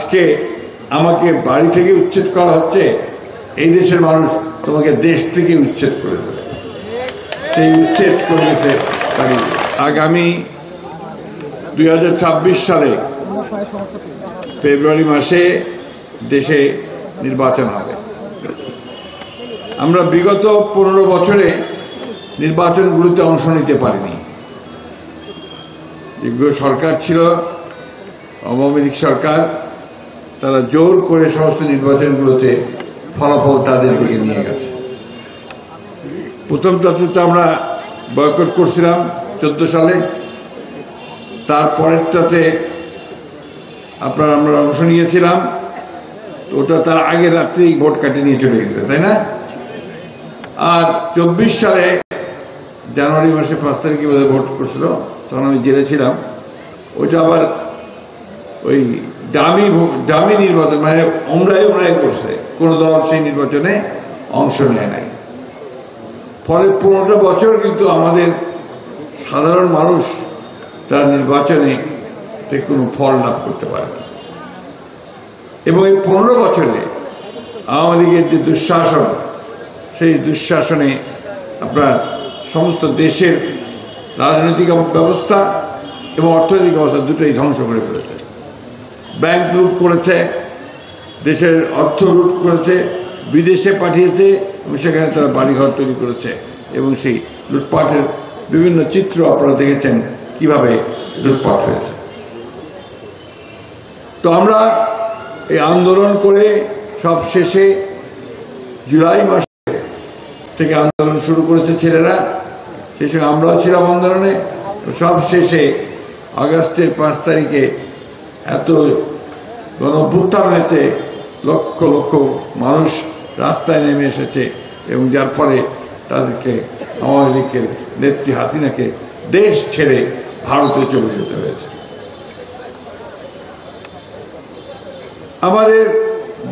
আজকে আমাকে বাড়ি থেকে উচ্ছেদ করা হচ্ছে, এই দেশের মানুষ তোমাকে দেশ থেকে উচ্ছেদ করে দেবে। সেই উচ্ছেদ করেছে আগামী 2026 সালে ফেব্রুয়ারি মাসে দেশে নির্বাচন হবে। আমরা বিগত 15 বছরে নির্বাচনগুলোতে অংশ নিতে পারিনি। যেগুলো সরকার ছিল আওয়ামী লীগ সরকার, তারা জোর করে সমস্ত নির্বাচনগুলোতে ফলাফল তাদের দিকে নিয়ে গেছে। প্রথমটাতে তো আমরা বয়কট করছিলাম 14 সালে, তারপরেরটাতে আমরা অংশ নিয়েছিলাম, ওটা তার আগের রাত্রেই ভোট কাটিয়ে নিয়ে চলে গেছে, তাই না? আর 24 সালে জানুয়ারি মাসে 5 তারিখে বোধহয় ভোট করছিল, তখন আমি জেলে ছিলাম। ওইটা আবার ওই দামি নির্বাচন, মানে ওমরাই করছে, কোন দল সেই নির্বাচনে অংশ নেয় নাই। ফলে 15টা বছর কিন্তু আমাদের সাধারণ মানুষ তার নির্বাচনে কোনো ফল লাভ করতে পারেনি। এবং এই 15 বছরে আওয়ামী লীগের যে দুঃশাসন, সেই দুঃশাসনে আপনার সমস্ত দেশের রাজনৈতিক ব্যবস্থা এবং অর্থনৈতিক অবস্থা দুটোই ধ্বংস করে ফেলেছে। ব্যাংক লুট করেছে, দেশের অর্থ লুট করেছে, বিদেশে পাঠিয়েছে এবং সেখানে তারা বাড়িঘর তৈরি করেছে। এবং সেই লুটপাটের বিভিন্ন চিত্র আপনারা দেখেছেন কিভাবে লুটপাট হয়েছে। তো আমরা এই আন্দোলন করে সব শেষে জুলাই মাস থেকে আন্দোলন শুরু করেছে ছেলেরা, সেই সঙ্গে আমরাও ছিলাম আন্দোলনে। সব শেষে আগস্টের 5 তারিখে এত গণঅভ্যুত্থান হয়েছে, লক্ষ লক্ষ মানুষ রাস্তায় নেমে এসেছে এবং যার ফলে তাদেরকে আওয়ামী লীগের নেত্রী হাসিনাকে দেশ ছেড়ে ভারতে চলে যেতে হয়েছে। আমাদের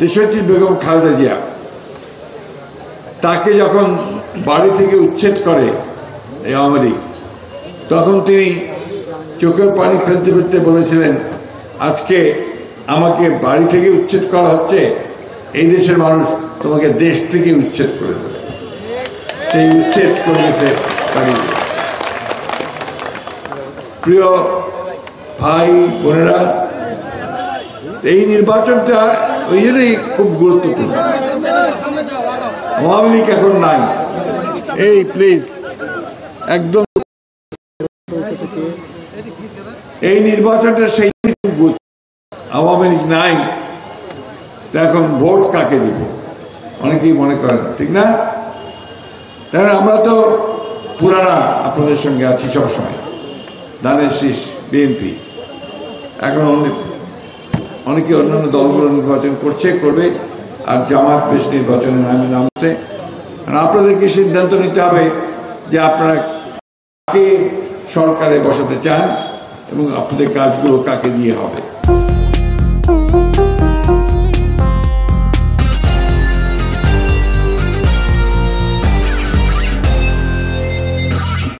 দেশনেত্রী বেগম খালেদা জিয়া, তাকে যখন বাড়ি থেকে উচ্ছেদ করে এই আওয়ামী লীগ, তখন তিনি চোখের পানি ফেলতে ফেলতে বলেছিলেন, আজকে আমাকে বাড়ি থেকে উচ্ছেদ করা হচ্ছে, এই দেশের মানুষ তোমাকে দেশ থেকে উচ্ছেদ করে দেবে। সেই উচ্ছেদ করেছে প্রিয় ভাই বোনেরা, এই নির্বাচনটা ওই জন্যই খুব গুরুত্বপূর্ণ। আওয়ামী লীগ এখন নাই, এই প্লিজ একদম এই নির্বাচনটা সেই আওয়ামী লীগ নাই, এখন ভোট কাকে দিব অনেকেই মনে করেন, ঠিক না? আমরা তো পুরানা আপনাদের সঙ্গে আছি সবসময়, ধানের শীষ বিএনপি। এখন অনেকে অন্যান্য দলগুলো নির্বাচন করবে, আর জামাত বেশ নির্বাচনে নামছে। আপনাদেরকে সিদ্ধান্ত নিতে হবে যে আপনারা কাকে সরকারে বসাতে চান এবং আপনাদের কাজগুলো কাকে দিয়ে হবে।